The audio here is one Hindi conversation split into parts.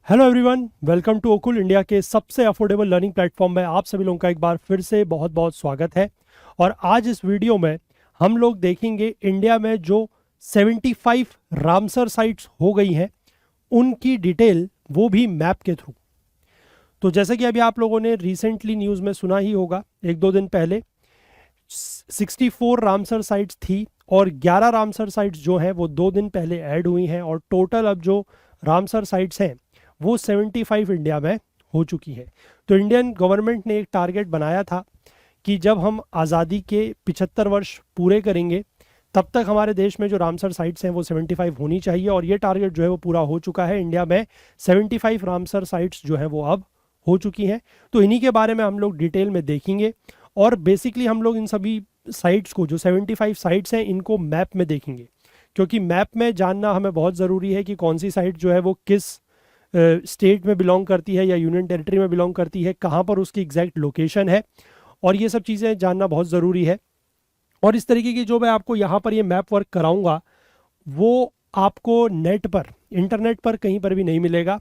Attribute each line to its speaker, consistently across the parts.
Speaker 1: Hello everyone, welcome to Okul India के सबसे अफोर्डेबल लर्निंग प्लेटफॉर्म में आप सभी लोगों का एक बार फिर से बहुत बहुत स्वागत है। और आज इस वीडियो में हम लोग देखेंगे इंडिया में जो 75 रामसर साइट्स हो गई हैं उनकी डिटेल, वो भी मैप के थ्रू। तो जैसे कि अभी आप लोगों ने रिसेंटली न्यूज़ में सुना ही होगा, एक दो दिन पहले 64 रामसर साइट्स थी और 11 रामसर साइट्स जो हैं वो 2 दिन पहले ऐड हुई हैं और टोटल अब जो रामसर साइट्स हैं वो 75 इंडिया में हो चुकी है। तो इंडियन गवर्नमेंट ने एक टारगेट बनाया था कि जब हम आज़ादी के 75 वर्ष पूरे करेंगे तब तक हमारे देश में जो रामसर साइट्स हैं वो 75 होनी चाहिए, और ये टारगेट जो है वो पूरा हो चुका है। इंडिया में 75 रामसर साइट्स जो हैं वो अब हो चुकी हैं। तो इन्हीं के बारे में हम लोग डिटेल में देखेंगे और बेसिकली हम लोग इन सभी साइट्स को, जो 75 साइट्स हैं, इनको मैप में देखेंगे, क्योंकि मैप में जानना हमें बहुत ज़रूरी है कि कौन सी साइट जो है वो किस स्टेट में बिलोंग करती है या यूनियन टेरिटरी में बिलोंग करती है, कहाँ पर उसकी एग्जैक्ट लोकेशन है, और ये सब चीज़ें जानना बहुत ज़रूरी है। और इस तरीके की जो मैं आपको यहाँ पर ये मैप वर्क कराऊंगा वो आपको नेट पर, इंटरनेट पर कहीं पर भी नहीं मिलेगा।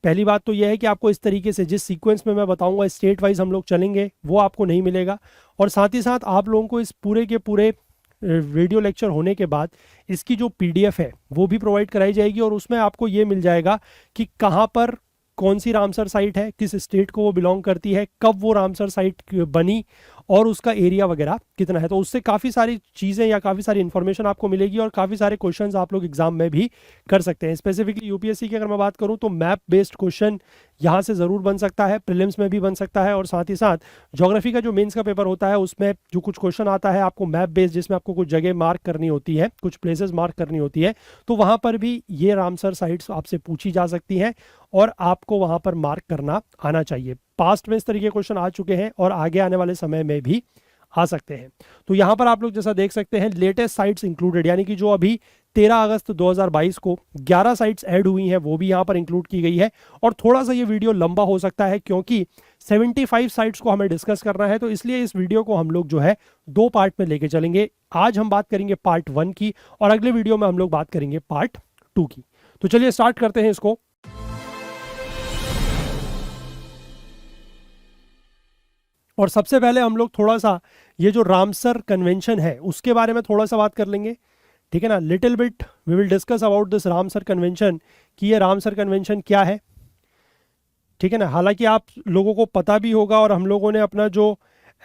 Speaker 1: पहली बात तो यह है कि आपको इस तरीके से, जिस सीक्वेंस में मैं बताऊंगा स्टेट वाइज हम लोग चलेंगे, वो आपको नहीं मिलेगा। और साथ ही साथ आप लोगों को इस पूरे के पूरे वीडियो लेक्चर होने के बाद इसकी जो पीडीएफ है वो भी प्रोवाइड कराई जाएगी, और उसमें आपको ये मिल जाएगा कि कहाँ पर कौन सी रामसर साइट है, किस स्टेट को वो बिलोंग करती है, कब वो रामसर साइट बनी और उसका एरिया वगैरह कितना है। तो उससे काफ़ी सारी चीज़ें या काफ़ी सारी इन्फॉर्मेशन आपको मिलेगी और काफ़ी सारे क्वेश्चंस आप लोग एग्जाम में भी कर सकते हैं। स्पेसिफिकली यूपीएससी की अगर मैं बात करूं तो मैप बेस्ड क्वेश्चन यहाँ से ज़रूर बन सकता है, प्रीलिम्स में भी बन सकता है, और साथ ही साथ ज्योग्राफी का जो मेंस का पेपर होता है उसमें जो कुछ क्वेश्चन आता है आपको मैप बेस्ड, जिसमें आपको कुछ जगह मार्क करनी होती है, कुछ प्लेसेस मार्क करनी होती है, तो वहाँ पर भी ये रामसर साइट्स आपसे पूछी जा सकती हैं और आपको वहाँ पर मार्क करना आना चाहिए। पास्ट में इस तरीके के क्वेश्चन आ चुके हैं और आगे आने वाले समय में भी आ सकते हैं। तो यहाँ पर आप लोग जैसा देख सकते हैं लेटेस्ट साइट्स इंक्लूडेड, यानी कि जो अभी 13 अगस्त 2022 को 11 साइट्स ऐड हुई हैं वो भी यहाँ पर इंक्लूड की गई है। और थोड़ा सा ये वीडियो लंबा हो सकता है क्योंकि 75 साइट्स को हमें डिस्कस करना है, तो इसलिए इस वीडियो को हम लोग जो है 2 पार्ट में लेके चलेंगे। आज हम बात करेंगे पार्ट 1 की और अगले वीडियो में हम लोग बात करेंगे पार्ट 2 की। तो चलिए स्टार्ट करते हैं इसको। और सबसे पहले हम लोग थोड़ा सा ये जो रामसर कन्वेंशन है उसके बारे में थोड़ा सा बात कर लेंगे, ठीक है ना। Little bit we will discuss about this Ramsar convention, कि ये रामसर कन्वेंशन क्या है, ठीक है ना। हालांकि आप लोगों को पता भी होगा और हम लोगों ने अपना जो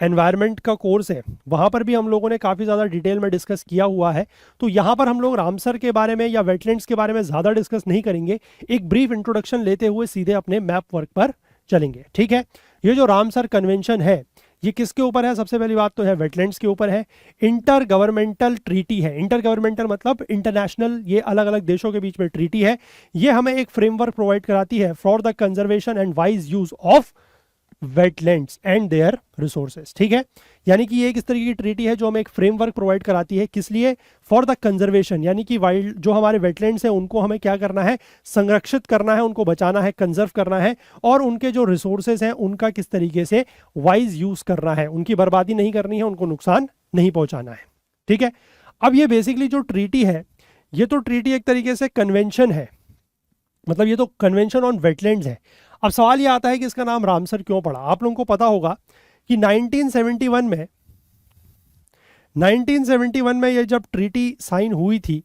Speaker 1: एनवायरनमेंट का कोर्स है वहाँ पर भी हम लोगों ने काफ़ी ज़्यादा डिटेल में डिस्कस किया हुआ है। तो यहाँ पर हम लोग रामसर के बारे में या वेटलैंड्स के बारे में ज़्यादा डिस्कस नहीं करेंगे, एक ब्रीफ इंट्रोडक्शन लेते हुए सीधे अपने मैप वर्क पर चलेंगे, ठीक है। ये जो रामसर कन्वेंशन है ये किसके ऊपर है? सबसे पहली बात तो है वेटलैंड्स के ऊपर है। इंटर गवर्नमेंटल ट्रीटी है। इंटर गवर्नमेंटल मतलब इंटरनेशनल, ये अलग अलग देशों के बीच में ट्रीटी है। ये हमें एक फ्रेमवर्क प्रोवाइड कराती है for the conservation and wise use of wetlands and their resources, ठीक है। यानी कि ये एक इस तरीके की ट्रीटी है जो हमें एक फ्रेमवर्क प्रोवाइड कराती है, किस लिए? फॉर द कंजर्वेशन, यानी कि वाइल्ड जो हमारे वेटलैंड्स हैं उनको हमें क्या करना है? संरक्षित करना है, उनको बचाना है, कंजर्व करना है, और उनके जो रिसोर्सेज हैं उनका किस तरीके से वाइज यूज करना है, उनकी बर्बादी नहीं करनी है, उनको नुकसान नहीं पहुंचाना है, ठीक है। अब ये बेसिकली जो ट्रीटी है, ये तो ट्रीटी एक तरीके से कन्वेंशन है, मतलब ये तो कन्वेंशन ऑन वेटलैंड्स है। अब सवाल ये आता है कि इसका नाम रामसर क्यों पड़ा। आप लोगों को पता होगा कि 1971 में ये जब ट्रीटी साइन हुई थी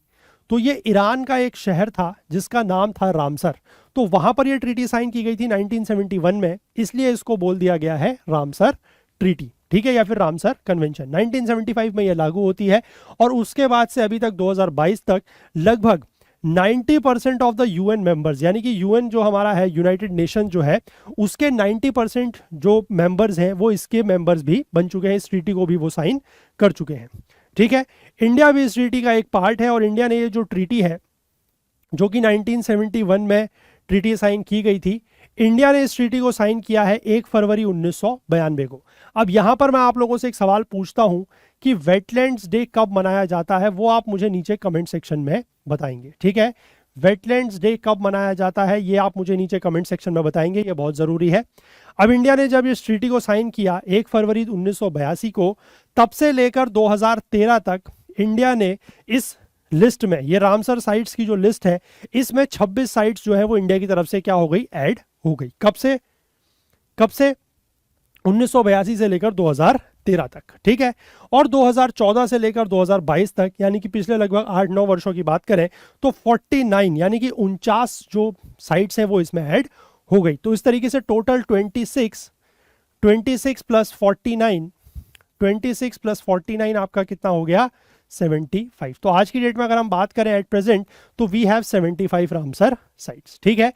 Speaker 1: तो ये ईरान का एक शहर था जिसका नाम था रामसर। तो वहां पर ये ट्रीटी साइन की गई थी 1971 में, इसलिए इसको बोल दिया गया है रामसर ट्रीटी, ठीक है, या फिर रामसर कन्वेंशन। 1975 में ये लागू होती है और उसके बाद से अभी तक 2022 तक लगभग 90% ऑफ द यूएन मेंबर्स, यानी कि यूएन जो हमारा है, यूनाइटेड नेशन जो है, उसके 90% जो मेंबर्स हैं वो इसके मेंबर्स भी बन चुके हैं, इस ट्रीटी को भी वो साइन कर चुके हैं, ठीक है। इंडिया भी इस ट्रीटी का एक पार्ट है और इंडिया ने ये जो ट्रीटी है जो कि 1971 में ट्रीटी साइन की गई थी, इंडिया ने इस ट्रीटी को साइन किया है 1 फरवरी 1992 को। अब यहाँ पर मैं आप लोगों से एक सवाल पूछता हूँ कि वेटलैंड्स डे कब मनाया जाता है, वो आप मुझे नीचे कमेंट सेक्शन में बताएंगे, ठीक है। वेटलैंड्स डे कब मनाया जाता है ये आप मुझे नीचे कमेंट सेक्शन में बताएंगे, ये बहुत ज़रूरी है। अब इंडिया ने जब इस ट्रीटी को साइन किया 1 फरवरी 1982 को, तब से लेकर 2013 तक इंडिया ने इस लिस्ट में, ये रामसर साइट्स की जो लिस्ट है, इसमें 26 साइट्स जो है वो इंडिया की तरफ से क्या हो गई, ऐड हो गई। कब से 1982 से लेकर 2013 तक, ठीक है। और 2014 से लेकर 2022 तक, यानी कि पिछले लगभग 8-9 वर्षों की बात करें तो 49 यानी कि 49 जो साइट्स हैं वो इसमें ऐड हो गई। तो इस तरीके से टोटल 26 प्लस 49, 26 प्लस 49 आपका कितना हो गया, 75। तो आज की डेट में अगर हम बात करें एट प्रेजेंट, तो वी हैव 75 रामसर साइट्स, ठीक है।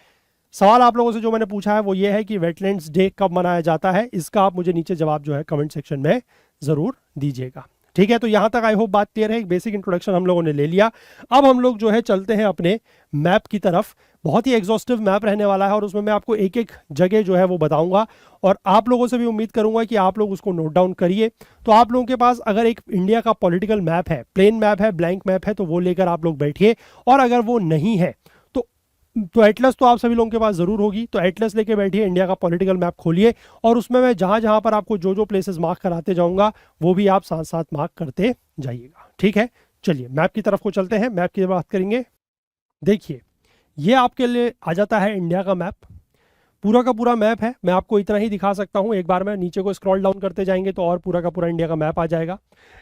Speaker 1: सवाल आप लोगों से जो मैंने पूछा है वो ये है कि वेटलैंड्स डे कब मनाया जाता है, इसका आप मुझे नीचे जवाब जो है कमेंट सेक्शन में जरूर दीजिएगा, ठीक है। तो यहां तक आई होप बात क्लियर है, एक बेसिक इंट्रोडक्शन हम लोगों ने ले लिया। अब हम लोग जो है चलते हैं अपने मैप की तरफ। बहुत ही एग्जॉस्टिव मैप रहने वाला है और उसमें मैं आपको एक एक जगह जो है वो बताऊंगा, और आप लोगों से भी उम्मीद करूंगा कि आप लोग उसको नोट डाउन करिए। तो आप लोगों के पास अगर एक इंडिया का पॉलिटिकल मैप है, प्लेन मैप है, ब्लैंक मैप है, तो वो लेकर आप लोग बैठिए। और अगर वो नहीं है तो एटलस तो आप सभी लोगों के पास जरूर होगी, तो एटलस लेके बैठिए, इंडिया का पॉलिटिकल मैप खोलिए, और उसमें मैं जहां जहां पर आपको जो जो प्लेसेस मार्क कराते जाऊंगा वो भी आप साथ साथ मार्क करते जाइएगा, ठीक है। चलिए मैप की तरफ को चलते हैं, मैप की बात करेंगे। देखिए ये आपके लिए आ जाता है इंडिया का मैप, पूरा का पूरा मैप है। मैं आपको इतना ही दिखा सकता हूँ, एक बार मैं नीचे को स्क्रॉल डाउन करते जाएंगे तो और पूरा का पूरा इंडिया का मैप आ जाएगा,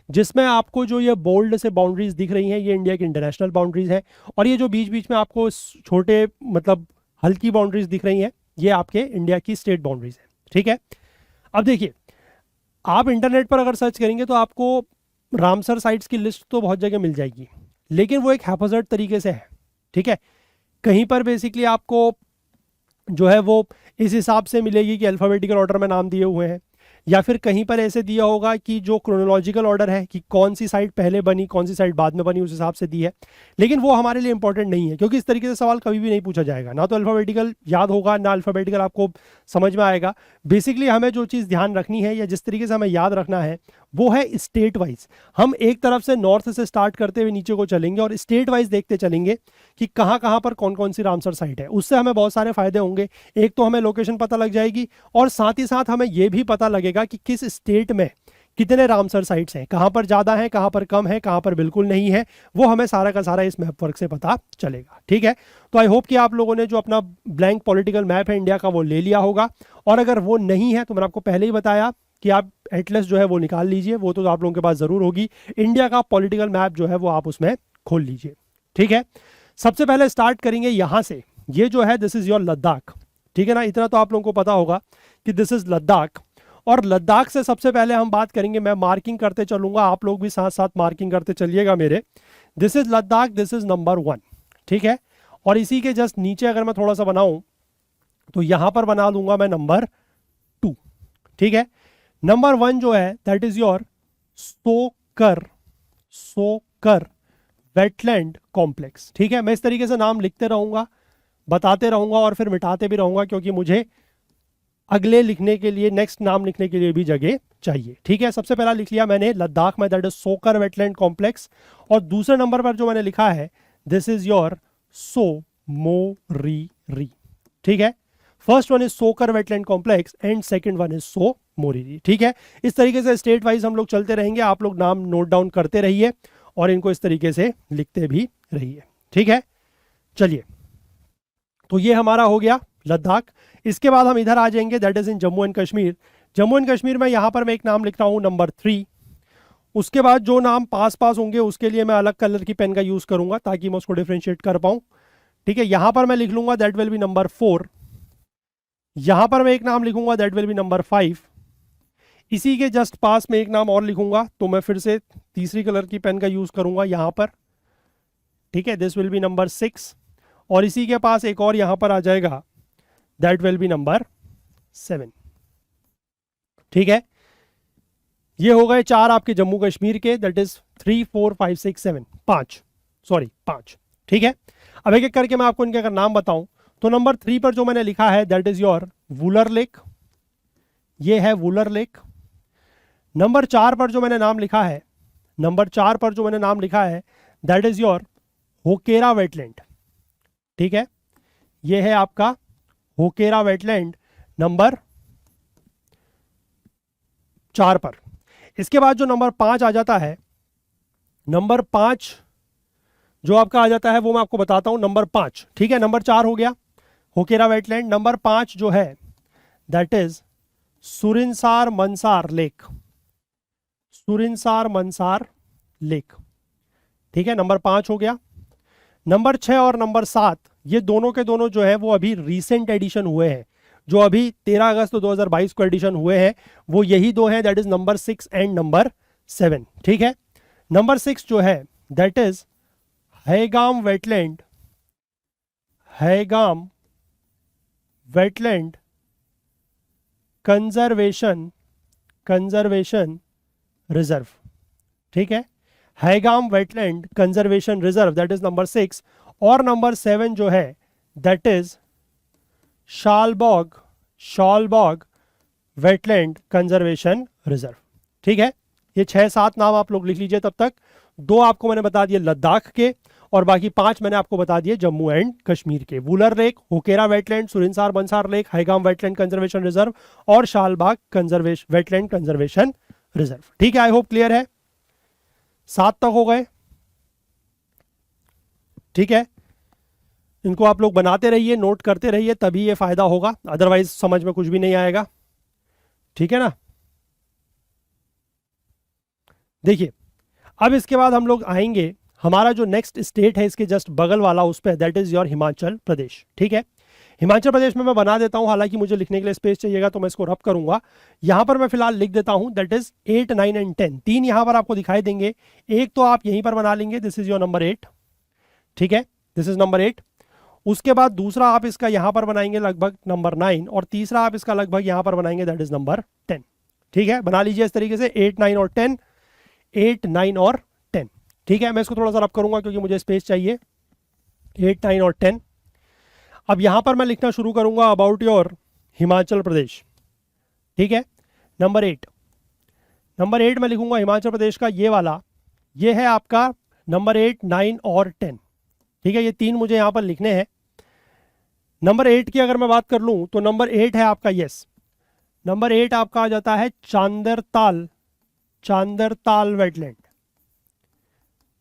Speaker 1: जिसमें आपको जो ये बोल्ड से बाउंड्रीज दिख रही हैं ये इंडिया की इंटरनेशनल बाउंड्रीज है, और ये जो बीच बीच में आपको छोटे मतलब हल्की बाउंड्रीज दिख रही हैं ये आपके इंडिया की स्टेट बाउंड्रीज है, ठीक है। अब देखिए आप इंटरनेट पर अगर सर्च करेंगे तो आपको रामसर साइट्स की लिस्ट तो बहुत जगह मिल जाएगी, लेकिन वो एक हैफाजर्ड तरीके से है, ठीक है। कहीं पर बेसिकली आपको जो है वो इस हिसाब से मिलेगी कि अल्फ़ाबेटिकल ऑर्डर में नाम दिए हुए हैं, या फिर कहीं पर ऐसे दिया होगा कि जो क्रोनोलॉजिकल ऑर्डर है कि कौन सी साइट पहले बनी कौन सी साइट बाद में बनी उस हिसाब से दी है। लेकिन वो हमारे लिए इंपॉर्टेंट नहीं है, क्योंकि इस तरीके से सवाल कभी भी नहीं पूछा जाएगा, ना तो अल्फ़ाबेटिकल याद होगा ना अल्फ़ाबेटिकल आपको समझ में आएगा। बेसिकली हमें जो चीज़ ध्यान रखनी है या जिस तरीके से हमें याद रखना है वो है स्टेट वाइज। हम एक तरफ से नॉर्थ से स्टार्ट करते हुए नीचे को चलेंगे और स्टेट वाइज देखते चलेंगे कि कहाँ कहाँ पर कौन कौन सी रामसर साइट है। उससे हमें बहुत सारे फायदे होंगे, एक तो हमें लोकेशन पता लग जाएगी, और साथ ही साथ हमें यह भी पता लगेगा कि किस स्टेट में कितने रामसर साइट्स हैं, कहाँ पर ज़्यादा हैं, कहाँ पर कम है, कहाँ पर बिल्कुल नहीं है, वो हमें सारा का सारा इस मैप वर्क से पता चलेगा, ठीक है। तो आई होप कि आप लोगों ने जो अपना ब्लैंक पॉलिटिकल मैप है इंडिया का वो ले लिया होगा, और अगर वो नहीं है तो मैंने आपको पहले ही बताया कि आप एटलस जो है वो निकाल लीजिए, वो तो आप लोगों के पास ज़रूर होगी। इंडिया का पॉलिटिकल मैप जो है वो आप उसमें खोल लीजिए, ठीक है। सबसे पहले स्टार्ट करेंगे यहाँ से, ये जो है दिस इज़ योर लद्दाख, ठीक है ना। इतना तो आप लोगों को पता होगा कि दिस इज़ लद्दाख, और लद्दाख से सबसे पहले हम बात करेंगे, मैं मार्किंग करते चलूंगा, आप लोग भी साथ साथ मार्किंग करते चलिएगा मेरे। This is Ladakh, this is number 1, ठीक है। और इसी के जस्ट नीचे अगर मैं थोड़ा सा बनाऊं तो यहाँ पर बना लूंगा मैं नंबर 2, ठीक है। नंबर 1 जो है दैट इज योर सोकर वेटलैंड कॉम्प्लेक्स, ठीक है। मैं इस तरीके से नाम लिखते रहूंगा, बताते रहूंगा और फिर मिटाते भी रहूंगा, क्योंकि मुझे अगले लिखने के लिए, नेक्स्ट नाम लिखने के लिए भी जगह चाहिए, ठीक है। सबसे पहला लिख लिया मैंने लद्दाख में, that is Tsokar wetland complex, और दूसरे नंबर पर जो मैंने लिखा है दिस इज योर सोमोरिरी, ठीक है। First one is Tsokar wetland complex and second one is Tsomoriri, ठीक है। इस तरीके से स्टेट वाइज हम लोग चलते रहेंगे, आप लोग नाम नोट डाउन करते रहिए और इनको इस तरीके से लिखते भी रहिए, ठीक है। चलिए तो ये हमारा हो गया लद्दाख। इसके बाद हम इधर आ जाएंगे, that is in Jammu and Kashmir. Jammu and Kashmir में यहाँ पर मैं एक नाम लिख रहा हूँ नंबर 3। उसके बाद जो नाम पास पास होंगे उसके लिए मैं अलग कलर की पेन का यूज करूंगा ताकि मैं उसको डिफ्रेंशिएट कर पाऊँ, ठीक है। यहाँ पर मैं लिख लूंगा दैट विल बी नंबर 4। यहाँ पर मैं एक नाम लिखूंगा दैट विल बी नंबर 5। इसी के जस्ट पास में एक नाम और लिखूंगा तो मैं फिर से तीसरी कलर की पेन का यूज करूंगा यहाँ पर, ठीक है। दिस विल बी नंबर 6, और इसी के पास एक और यहाँ पर आ जाएगा दैट विल बी नंबर 7, ठीक है। ये हो गए 4 आपके जम्मू कश्मीर के, दैट इज 3 4 5 6 7, 5, ठीक है। अब एक एक करके मैं आपको इनके अगर नाम बताऊं तो नंबर 3 पर जो मैंने लिखा है that is your Wular lake, ये है वुलर लेक। नंबर 4 पर जो मैंने नाम लिखा है, that is your Hokera wetland, ठीक है। ये है आपका होकेरा वेटलैंड नंबर 4 पर। इसके बाद जो नंबर 5 आ जाता है, नंबर 5 जो आपका आ जाता है वो मैं आपको बताता हूं, नंबर 5। ठीक है, नंबर 4 हो गया होकेरा वेटलैंड। नंबर 5 जो है that is Surinsar मनसार lake, Surinsar मनसार lake. ठीक है, नंबर 5 हो गया। नंबर 6 और नंबर 7 ये दोनों के दोनों जो है वो अभी रीसेंट एडिशन हुए हैं, जो अभी 13 अगस्त 2022 को एडिशन हुए हैं, वो यही दो हैं, that is number 6 and number 7। ठीक है, नंबर 6 जो है that is Haigam wetland, Haigam wetland conservation, conservation reserve. ठीक है, Haigam wetland conservation reserve, that is number 6। और नंबर 7 जो है that is Shallabugh, Shallabugh wetland conservation reserve. ठीक है, ये 6-7 नाम आप लोग लिख लीजिए। तब तक 2 आपको मैंने बता दिए लद्दाख के, और बाकी 5 मैंने आपको बता दिए जम्मू एंड कश्मीर के। Wular lake, Hokera wetland, Surinsar Mansar lake, Haigam wetland conservation reserve और Shallabugh conservation wetland conservation reserve. ठीक है, आई होप क्लियर है, 7 तक हो गए। ठीक है, इनको आप लोग बनाते रहिए, नोट करते रहिए, तभी ये फायदा होगा, अदरवाइज समझ में कुछ भी नहीं आएगा। ठीक है ना, देखिए अब इसके बाद हम लोग आएंगे, हमारा जो नेक्स्ट स्टेट है इसके जस्ट बगल वाला उस पर, that is your Himachal Pradesh. ठीक है, हिमाचल प्रदेश में मैं बना देता हूं, हालांकि मुझे लिखने के लिए स्पेस चाहिएगा तो मैं इसको रब करूंगा। यहां पर मैं फिलहाल लिख देता हूं दैट इज 8, 9 एंड 10, 3 यहां पर आपको दिखाई देंगे। एक तो आप यहीं पर बना लेंगे, दिस इज योर नंबर 8। ठीक है, दिस इज नंबर 8। उसके बाद दूसरा आप इसका यहां पर बनाएंगे लगभग नंबर 9, और तीसरा आप इसका लगभग यहां पर बनाएंगे, दैट इज नंबर 10। ठीक है, बना लीजिए इस तरीके से 8, 9 और 10, 8, 9 और 10। ठीक है, मैं इसको थोड़ा सा रब करूंगा क्योंकि मुझे स्पेस चाहिए। 8, 9 और 10। अब यहां पर मैं लिखना शुरू करूंगा अबाउट योर हिमाचल प्रदेश। ठीक है, नंबर 8, नंबर 8 मैं लिखूंगा हिमाचल प्रदेश का ये वाला, ये है आपका नंबर 8, 9 और 10। ठीक है, ये 3 मुझे यहां पर लिखने हैं। नंबर 8 की अगर मैं बात कर लूं तो नंबर 8 है आपका, यस, नंबर 8 आपका आ जाता है चांदरताल, चांदरताल वेटलैंड।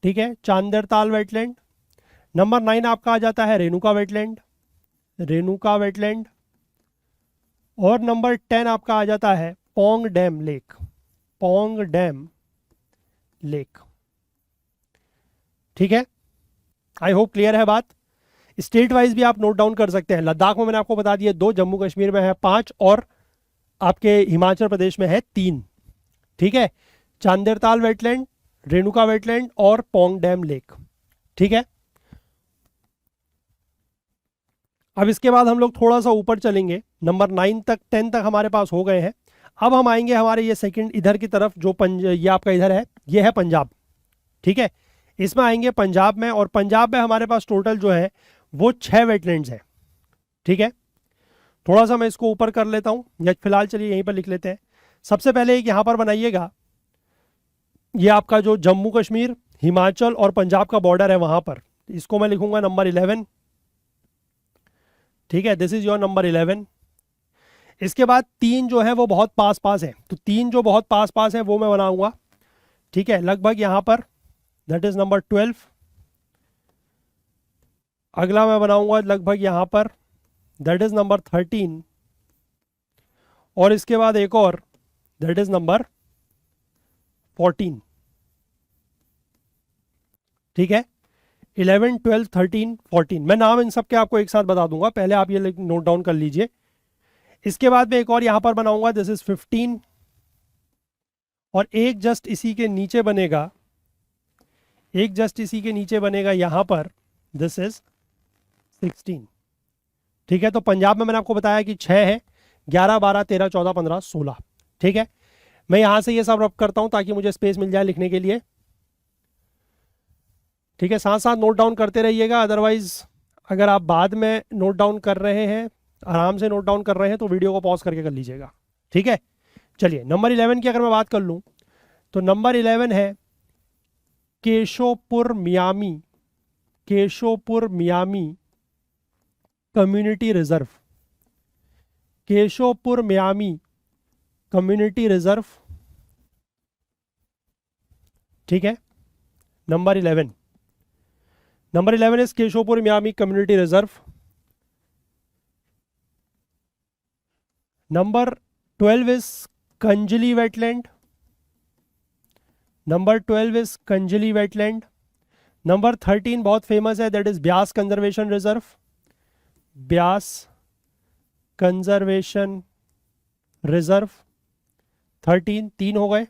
Speaker 1: ठीक है, चांदरताल वेटलैंड। नंबर 9 आपका आ जाता है रेणुका वेटलैंड, रेणुका वेटलैंड। और नंबर 10 आपका आ जाता है Pong dam lake, Pong dam lake. ठीक है, आई होप क्लियर है बात। स्टेट वाइज भी आप नोट डाउन कर सकते हैं। लद्दाख में मैंने आपको बता दिया 2, जम्मू कश्मीर में है 5, और आपके हिमाचल प्रदेश में है 3। ठीक है, चांदरताल वेटलैंड, रेणुका वेटलैंड और पोंग डैम लेक। ठीक है, अब इसके बाद हम लोग थोड़ा सा ऊपर चलेंगे, नंबर 9 तक, 10 तक हमारे पास हो गए हैं। अब हम आएंगे हमारे ये सेकंड इधर की तरफ, जो ये आपका इधर है, ये है पंजाब। ठीक है, इसमें आएंगे पंजाब में, और पंजाब में हमारे पास टोटल जो है वो 6 वेटलैंड्स हैं। ठीक है, थोड़ा सा मैं इसको ऊपर कर लेता हूं, या फिलहाल चलिए यहीं पर लिख लेते हैं। सबसे पहले एक यहां पर बनाइएगा, ये आपका जो जम्मू कश्मीर, हिमाचल और पंजाब का बॉर्डर है वहां पर, इसको मैं लिखूंगा नंबर 11। ठीक है, दिस इज योर नंबर 11। इसके बाद 3 जो है वो बहुत पास पास है, तो 3 जो बहुत पास पास है वो मैं बनाऊंगा। ठीक है, लगभग यहां पर, दैट इज नंबर 12। अगला मैं बनाऊंगा लगभग यहां पर, दैट इज नंबर 13। और इसके बाद एक और, दैट इज नंबर 14। ठीक है, 11, 12, 13, 14। मैं नाम इन सब के आपको एक साथ बता दूंगा, पहले आप ये नोट डाउन कर लीजिए। इसके बाद मैं एक और यहां पर बनाऊंगा, दिस इज 15। और एक जस्ट इसी के नीचे बनेगा, एक जस्ट इसी के नीचे बनेगा यहां पर, दिस इज 16। ठीक है, तो पंजाब में मैंने आपको बताया कि 6 है, 11, 12, 13, 14, 15, 16। ठीक है, मैं यहां से ये सब रब करता हूं ताकि मुझे स्पेस मिल जाए लिखने के लिए। ठीक है, साथ साथ नोट डाउन करते रहिएगा, अदरवाइज अगर आप बाद में नोट डाउन कर रहे हैं, आराम से नोट डाउन कर रहे हैं, तो वीडियो को पॉज करके कर लीजिएगा। ठीक है, चलिए नंबर 11 की अगर मैं बात कर लूं तो नंबर 11 है Keshopur Miami, Keshopur Miani community reserve, Keshopur Miani community reserve. ठीक है, number 11। Number 11 is Keshopur Miani community reserve. Number 12 is कंजली wetland. Number 12 is कंजली wetland. Number 13 बहुत फेमस है, that is Beas conservation reserve. Beas conservation reserve 13, 3 हो गए.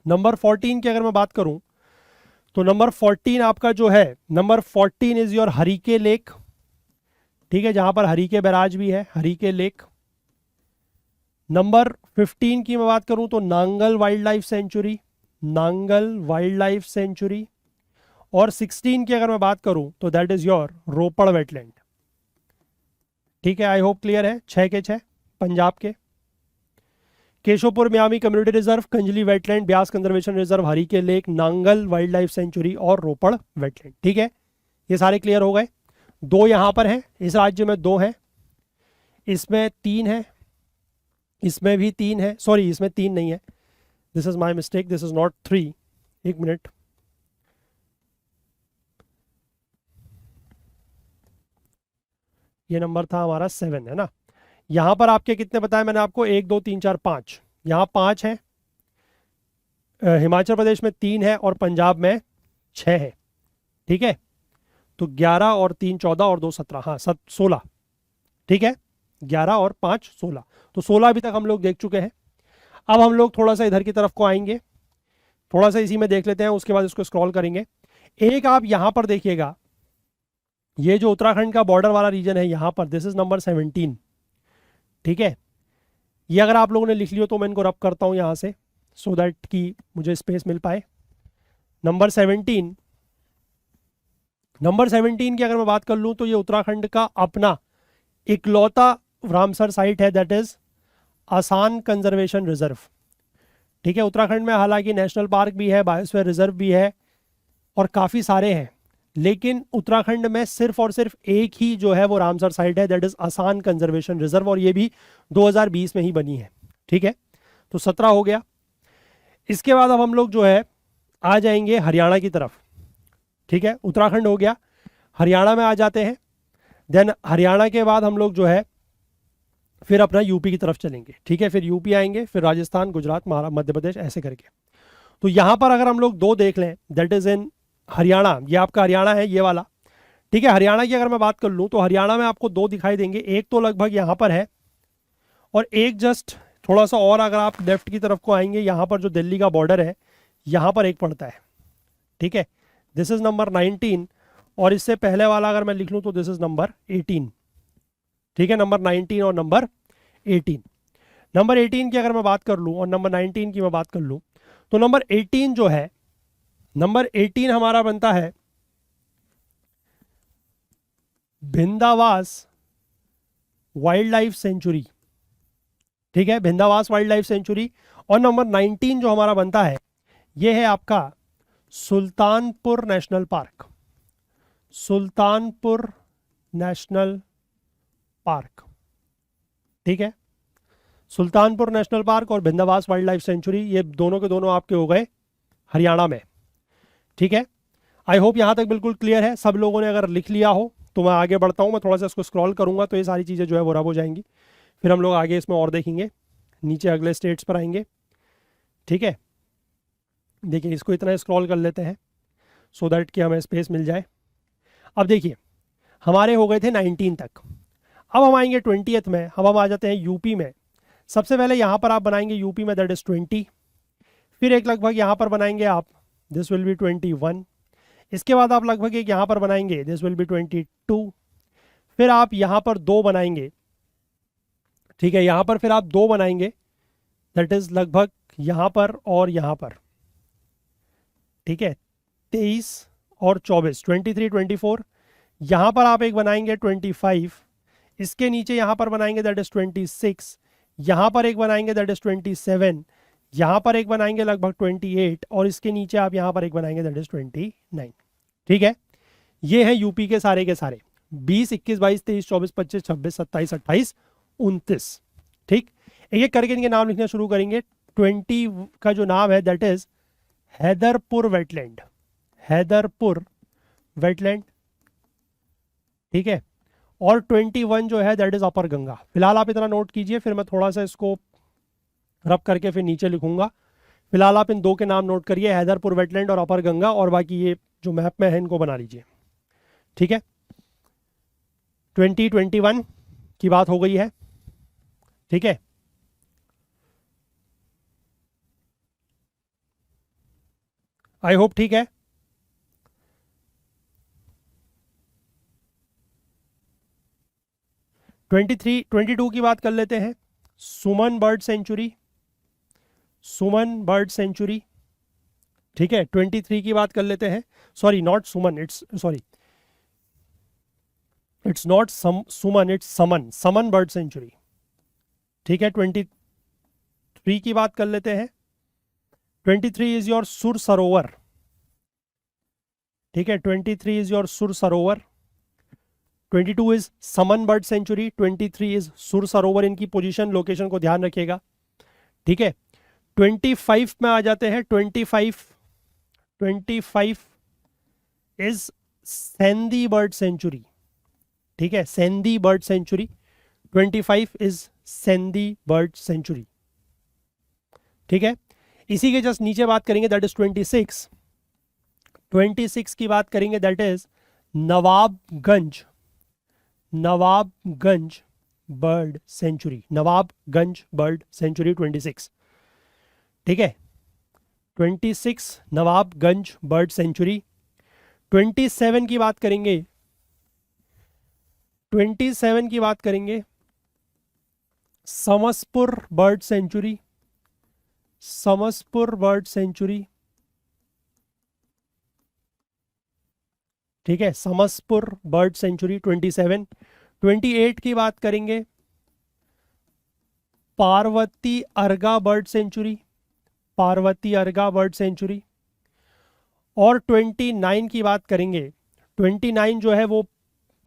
Speaker 1: नंबर 14 की अगर मैं बात करूं तो नंबर 14 आपका जो है, number 14 is your Harike lake. ठीक है, जहां पर हरीके बैराज भी है, हरीके लेक. नंबर 15 की मैं बात करूं तो Nangal wild life sanctuary, Nangal wild life sanctuary. और 16 की अगर मैं बात करूं तो that is your Ropar wetland. ठीक है, आई होप क्लियर है. 6 के 6 पंजाब के. Keshopur Miani community reserve, Kanjli wetland, Beas conservation reserve, Harike lake, Nangal wild life sanctuary और रोपड़ वेटलैंड. ठीक है, ये सारे क्लियर हो गए. 2 यहां पर हैं, इस राज्य में 2 हैं, इसमें 3 है, इसमें भी 3 है. सॉरी, इसमें 3 नहीं है, this is my mistake, this is not 3. एक मिनट, ये नंबर था हमारा 7 है ना. यहां पर आपके कितने बताया मैंने आपको, 1 2 3 4 5. यहाँ 5 है, हिमाचल प्रदेश में 3 है और पंजाब में 6 है. ठीक है, तो 11 और 3 14 और 2 17, हाँ 16. ठीक है, 11 और 5 16, तो 16 अभी तक हम लोग देख चुके हैं. अब हम लोग थोड़ा सा इधर की तरफ को आएंगे, थोड़ा सा इसी में देख लेते हैं, उसके बाद इसको स्क्रॉल करेंगे. एक आप यहां पर देखिएगा, ये जो उत्तराखंड का बॉर्डर वाला रीजन है यहां पर, दिस इज नंबर 17. ठीक है, ये अगर आप लोगों ने लिख लियो तो मैं इनको रब करता हूं यहां से, सो दैट कि मुझे स्पेस मिल पाए. नंबर 17, नंबर 17 की अगर मैं बात कर लूं तो ये उत्तराखंड का अपना इकलौता रामसर साइट है, दैट इज आसान कंजर्वेशन रिजर्व. ठीक है, उत्तराखंड में हालांकि नेशनल पार्क भी है, बायोस्फीयर रिजर्व भी है और काफ़ी सारे हैं, लेकिन उत्तराखंड में सिर्फ और सिर्फ एक ही जो है वो रामसर साइट है, दैट इज आसान कंजर्वेशन रिजर्व, और ये भी 2020 में ही बनी है. ठीक है, तो 17 हो गया. इसके बाद अब हम लोग जो है आ जाएंगे हरियाणा की तरफ. ठीक है, उत्तराखंड हो गया, हरियाणा में आ जाते हैं. देन हरियाणा के बाद हम लोग जो है फिर अपना यूपी की तरफ चलेंगे. ठीक है, फिर यूपी आएंगे, फिर राजस्थान, गुजरात, महाराष्ट्र, मध्य प्रदेश, ऐसे करके. तो यहां पर अगर हम लोग 2 देख लें, दैट इज इन हरियाणा, ये आपका हरियाणा है ये वाला. ठीक है, हरियाणा की अगर मैं बात कर लूं तो हरियाणा में आपको 2 दिखाई देंगे. एक तो लगभग यहां पर है, और एक जस्ट थोड़ा सा और अगर आप लेफ्ट की तरफ को आएंगे, यहां पर जो दिल्ली का बॉर्डर है यहां पर एक पड़ता है. ठीक है, दिस इज नंबर 19, और इससे पहले वाला अगर मैं लिख लूं तो दिस इज नंबर 18. ठीक है, नंबर 19 और नंबर 18. नंबर 18 की अगर मैं बात कर लूं और नंबर 19 की मैं बात कर लूं तो नंबर 18 जो है, नंबर 18 हमारा बनता है भिंदावास वाइल्ड लाइफ सेंचुरी. ठीक है, भिंदावास वाइल्ड लाइफ सेंचुरी. और नंबर 19 जो हमारा बनता है ये है आपका Sultanpur national park, Sultanpur national park. ठीक है, सुल्तानपुर नेशनल पार्क और भिंदावास वाइल्ड लाइफ सेंचुरी, ये दोनों के दोनों आपके हो गए हरियाणा में. ठीक है, आई होप यहाँ तक बिल्कुल क्लियर है. सब लोगों ने अगर लिख लिया हो तो मैं आगे बढ़ता हूँ, मैं थोड़ा सा इसको स्क्रॉल करूँगा तो ये सारी चीज़ें जो है वो रब हो जाएंगी. फिर हम लोग आगे इसमें और देखेंगे, नीचे अगले स्टेट्स पर आएंगे. ठीक है, देखिए इसको इतना स्क्रॉल कर लेते हैं सो दैट कि हमें स्पेस मिल जाए. अब देखिए हमारे हो गए थे 19 तक, अब हम आएंगे 20th में. अब हम आ जाते हैं यूपी में. सबसे पहले यहाँ पर आप बनाएंगे यूपी में, दैट इज 20. फिर एक लगभग यहाँ पर बनाएंगे आप, दिस विल बी 21. इसके बाद आप लगभग एक यहाँ पर बनाएंगे, दिस विल बी 22. फिर आप यहाँ पर 2 बनाएंगे. ठीक है, यहाँ पर फिर आप 2 बनाएंगे, दैट इज लगभग यहाँ पर और यहाँ पर. ठीक है, 23 और 24, 23 24. यहाँ पर आप एक बनाएंगे 25. इसके नीचे यहाँ पर बनाएंगे, दैट इज 26. यहाँ पर एक बनाएंगे, दैट इज 27. यहाँ पर एक बनाएंगे लगभग 28, और इसके नीचे आप यहाँ पर एक बनाएंगे, दैट इज 29. ठीक है, ये है यूपी के सारे 20 21 22 23 24 25 26 27 28 29. ठीक, एक एक करके इनके नाम लिखना शुरू करेंगे. 20 का जो नाम है that is Haiderpur wetland, Haiderpur wetland, ठीक है, और 21 जो है दैट इज अपर गंगा। फिलहाल आप इतना नोट कीजिए, फिर मैं थोड़ा सा इसको रब करके फिर नीचे लिखूंगा। फिलहाल आप इन दो के नाम नोट करिए, हैदरपुर वेटलैंड और अपर गंगा, और बाकी ये जो मैप में है इनको बना लीजिए, ठीक है। 2021 की बात हो गई है, ठीक है। आई होप ठीक है। 22 की बात कर लेते हैं। Suman bird sanctuary, Suman bird sanctuary, ठीक है। 23 की बात कर लेते हैं। Sorry, not Suman, it's sorry, it's not Suman, it's Saman, Saman bird sanctuary, ठीक है। 23 की बात कर लेते हैं। 23 इज योर सुर सरोवर, ठीक है। 23 इज योर सुर सरोवर। 22 is someone bird century, 23 is सुर सरोवर। इनकी पोजीशन लोकेशन को ध्यान रखिएगा, ठीक है। 25 में आ जाते हैं। 25 इज सेंधी बर्ड सेंचुरी, ठीक है, Sandi bird sanctuary. 25 is Sandi bird sanctuary, ठीक है। इसी के जस्ट नीचे बात करेंगे दैट इज 26। 26 की बात करेंगे that is Nawabganj, Nawabganj bird century, Nawabganj bird century 26, ठीक है। 26 नवाबगंज बर्ड सेंचुरी। 27 की बात करेंगे, 27 की बात करेंगे Samaspur bird century, Samaspur bird sanctuary, ठीक है, समसपुर बर्ड सेंचुरी 27। 28 की बात करेंगे Parvati Arga bird century, Parvati Arga bird sanctuary. और 29 की बात करेंगे। 29 जो है वो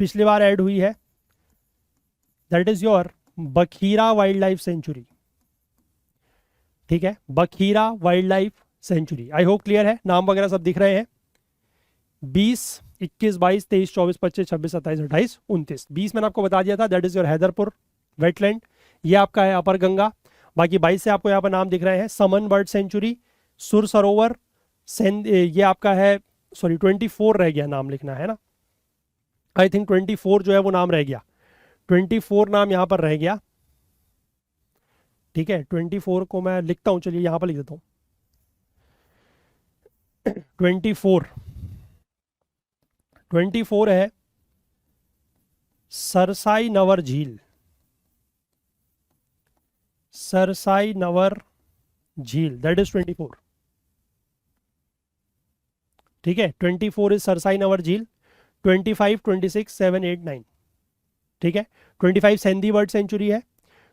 Speaker 1: पिछली बार ऐड हुई है, that is your Bakhira wild life sanctuary, ठीक है, Bakhira wild life sanctuary. I hope clear है, नाम वगैरह सब दिख रहे हैं। 20, 21, 22, 23, 24, 25, 26, 27, 28, 29। 20 मैंने आपको बता दिया था, that is your Haiderpur wetland, ये आपका है अपर गंगा। बाकी 22 से आपको यहाँ पर नाम दिख रहे हैं, समन बर्ड सेंचुरी, सुर सरोवर, ये आपका है, सॉरी 24 रह गया नाम लिखना है ना, आई थिंक 24 जो है वो नाम रह गया, 24 नाम यहाँ पर रह गया, ठीक है। 24 को मैं लिखता हूँ, चलिए यहाँ पर लिख देता हूँ। 24 है सरसाई नवर झील, सरसाई नवर झील, दैट इज 24, ठीक है। 24 इज सरसाई नवर झील। 25, 26, 7, 8, 9, ठीक है। 25 सेंधी बर्ड सेंचुरी है।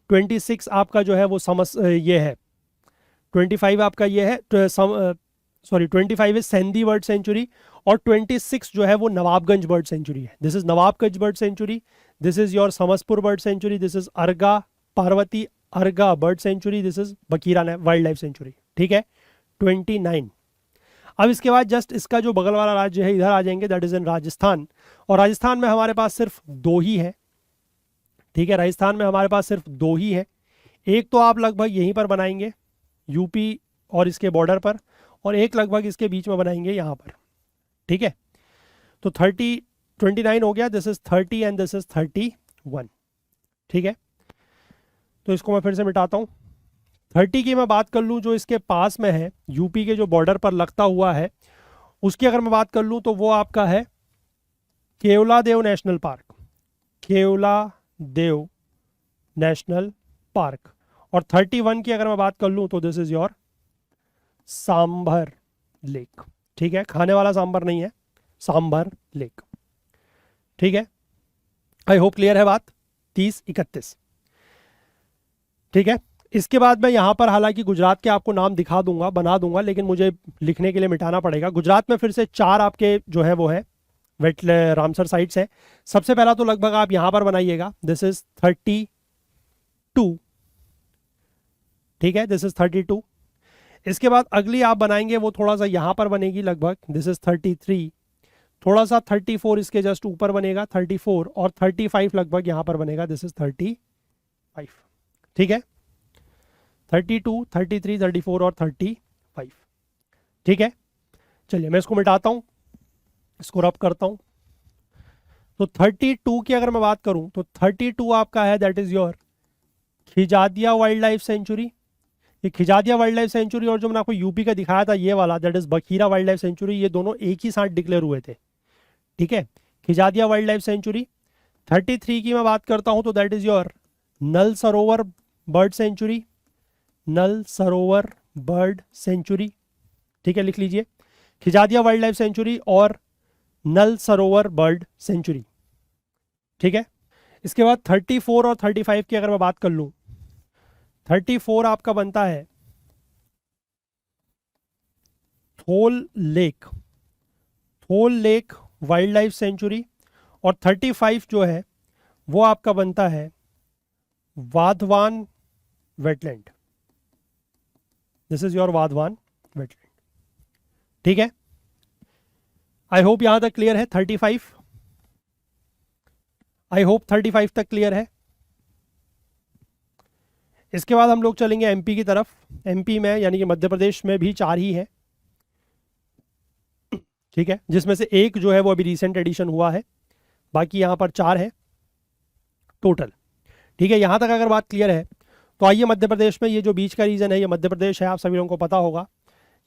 Speaker 1: 26 आपका जो है वो ये है, 25 आपका ये है, sorry 25 is Sandi bird sanctuary, और 26 जो है वो नवाबगंज बर्ड सेंचुरी है। This is Nawabganj bird sanctuary, this is your Samaspur bird sanctuary, this is Arga Parvati Arga bird sanctuary, this is Bakhira wild life sanctuary, ठीक है। 29। अब इसके बाद जस्ट इसका जो बगल वाला राज्य है इधर आ जाएंगे, दैट इज इन राजस्थान। और राजस्थान में हमारे पास सिर्फ 2 ही है, ठीक है, राजस्थान में हमारे पास सिर्फ 2 ही है। एक तो आप लगभग यहीं पर बनाएंगे यूपी और इसके बॉर्डर पर, और एक लगभग इसके बीच में बनाएंगे यहाँ पर, ठीक है। तो 29 हो गया, this is 30 and this is 31, ठीक है। तो इसको मैं फिर से मिटाता हूँ। 30 की मैं बात कर लूँ जो इसके पास में है, यूपी के जो बॉर्डर पर लगता हुआ है, उसकी अगर मैं बात कर लूँ तो वो आपका है Keoladeo national park, Keoladeo national park. और 31 की अगर मैं बात कर लूँ तो this is your sambar lake, ठीक है, खाने वाला सांभर नहीं है, सांभर लेक, ठीक है। आई होप क्लियर है बात। 30, 31, ठीक है। इसके बाद मैं यहाँ पर हालांकि गुजरात के आपको नाम दिखा दूंगा, बना दूंगा, लेकिन मुझे लिखने के लिए मिटाना पड़ेगा। गुजरात में फिर से 4 आपके जो है वो है रामसर साइट्स है। सबसे पहला तो लगभग आप यहाँ पर बनाइएगा, दिस इज 32, ठीक है, दिस इज 32। इसके बाद अगली आप बनाएंगे वो थोड़ा सा यहाँ पर बनेगी लगभग, दिस इज 33। थोड़ा सा 34 इसके जस्ट ऊपर बनेगा 34, और 35 लगभग यहाँ पर बनेगा, दिस इज 35। ठीक है, 32, 33, 34 और 35। ठीक है, चलिए मैं इसको मिटाता हूँ, इसको रब करता हूँ। तो 32 की अगर मैं बात करूँ तो 32 आपका है, that is your Khijadia wild life sanctuary. ये खिजादिया वाइल्ड लाइफ सेंचुरी और जो मैंने आपको यूपी का दिखाया था ये वाला, that is Bakhira wild life sanctuary, ये दोनों एक ही साथ डिक्लेयर हुए थे। ठीक है, खिजादिया वाइल्ड लाइफ सेंचुरी। 33 की मैं बात करता हूँ तो that is your null Sarovar bird sanctuary, null Sarovar bird sanctuary. ठीक है, लिख लीजिए खिजादिया वाइल्ड लाइफ सेंचुरी और नल सरोवर बर्ड सेंचुरी। ठीक है, इसके बाद 34 और 35 की अगर मैं बात कर लूं, 34 आपका बनता है Thol lake, Thol lake wild life sanctuary, और 35 जो है वो आपका बनता है Wadhvana wetland, this is your Wadhvana wetland. ठीक है, आई होप यहां तक क्लियर है 35, आई होप 35 तक क्लियर है। इसके बाद हम लोग चलेंगे एमपी की तरफ। एमपी में यानी कि मध्य प्रदेश में भी 4 ही है। ठीक है, जिसमें से एक जो है वो अभी रिसेंट एडिशन हुआ है, बाकी यहाँ पर 4 है टोटल। ठीक है, यहाँ तक अगर बात क्लियर है तो आइए मध्य प्रदेश में, ये जो बीच का रीजन है ये मध्य प्रदेश है, आप सभी लोगों को पता होगा।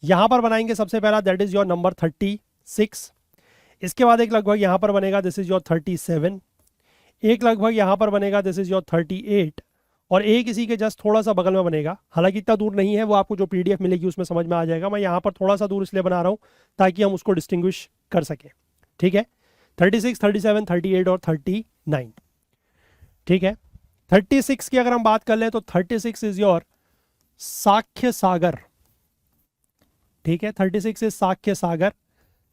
Speaker 1: यहाँ पर बनाएंगे सबसे पहला, दैट इज योर नंबर 36। इसके बाद एक लगभग यहाँ पर बनेगा, दिस इज योर 37। एक लगभग यहाँ पर बनेगा, दिस इज योर 38, और एक इसी के जस्ट थोड़ा सा बगल में बनेगा, हालांकि इतना दूर नहीं है, वो आपको जो पीडीएफ मिलेगी उसमें समझ में आ जाएगा। मैं यहाँ पर थोड़ा सा दूर इसलिए बना रहा हूँ ताकि हम उसको डिस्टिंग्विश कर सकें। ठीक है, 36, 37, 38 और 39। ठीक है, 36 की अगर हम बात कर लें तो 36 इज योर साक्ष्य सागर। ठीक है, 36 इज साक्ष्य सागर।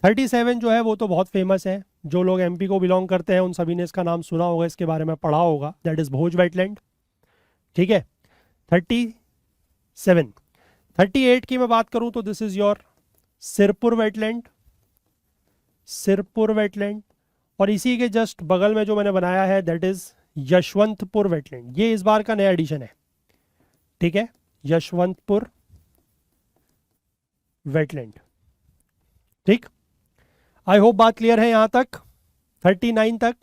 Speaker 1: 37 जो है वो तो बहुत फेमस है, जो लोग एमपी को बिलोंग करते हैं उन सभी ने इसका नाम सुना होगा, इसके बारे में पढ़ा होगा, दैट इज भोज वेटलैंड। ठीक है, 37। 38 की मैं बात करूं तो this is your Sirpur wetland, Sirpur wetland, और इसी के जस्ट बगल में जो मैंने बनाया है दैट इज यशवंतपुर वेटलैंड। ये इस बार का नया एडिशन है। ठीक है, यशवंतपुर वेटलैंड। ठीक, आई होप बात क्लियर है यहां तक। 39 तक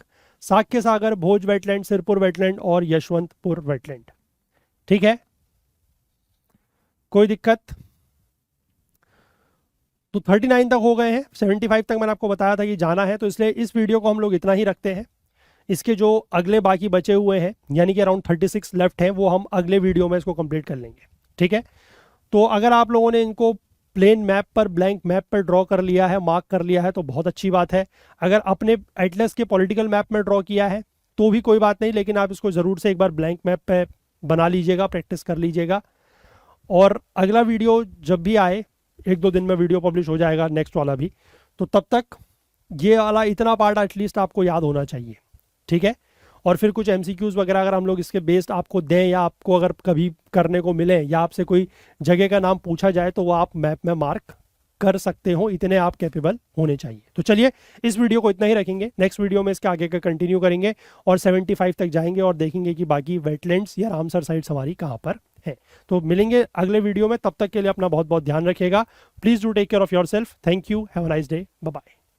Speaker 1: साक्य सागर, भोज वेटलैंड, सिरपुर वेटलैंड और यशवंतपुर वेटलैंड। ठीक है, कोई दिक्कत? तो 39 तक हो गए हैं, 75 तक मैंने आपको बताया था कि जाना है, तो इसलिए इस वीडियो को हम लोग इतना ही रखते हैं। इसके जो अगले बाकी बचे हुए हैं यानी कि अराउंड 36 लेफ्ट हैं, वो हम अगले वीडियो में इसको कंप्लीट कर लेंगे। ठीक है, तो अगर आप लोगों ने इनको प्लेन मैप पर, ब्लैंक मैप पर ड्रॉ कर लिया है, मार्क कर लिया है, तो बहुत अच्छी बात है। अगर अपने एटलस के पॉलिटिकल मैप में ड्रॉ किया है तो भी कोई बात नहीं, लेकिन आप इसको ज़रूर से एक बार ब्लैंक मैप पे बना लीजिएगा, प्रैक्टिस कर लीजिएगा। और अगला वीडियो जब भी आए, 1-2 दिन में वीडियो पब्लिश हो जाएगा नेक्स्ट वाला भी, तो तब तक ये वाला इतना पार्ट एटलीस्ट आपको याद होना चाहिए। ठीक है, और फिर कुछ एमसीक्यूज वगैरह अगर हम लोग इसके बेस्ड आपको दें, या आपको अगर कभी करने को मिले, या आपसे कोई जगह का नाम पूछा जाए, तो वो आप मैप में मार्क कर सकते हो, इतने आप कैपेबल होने चाहिए। तो चलिए इस वीडियो को इतना ही रखेंगे, नेक्स्ट वीडियो में इसके आगे का कंटिन्यू करेंगे और 75 तक जाएंगे और देखेंगे कि बाकी वेटलैंड्स या रामसर साइट्स हमारी कहाँ पर है। तो मिलेंगे अगले वीडियो में, तब तक के लिए अपना बहुत बहुत ध्यान रखिएगा। Please do take care of your self. Thank you, have a nice day, bye bye.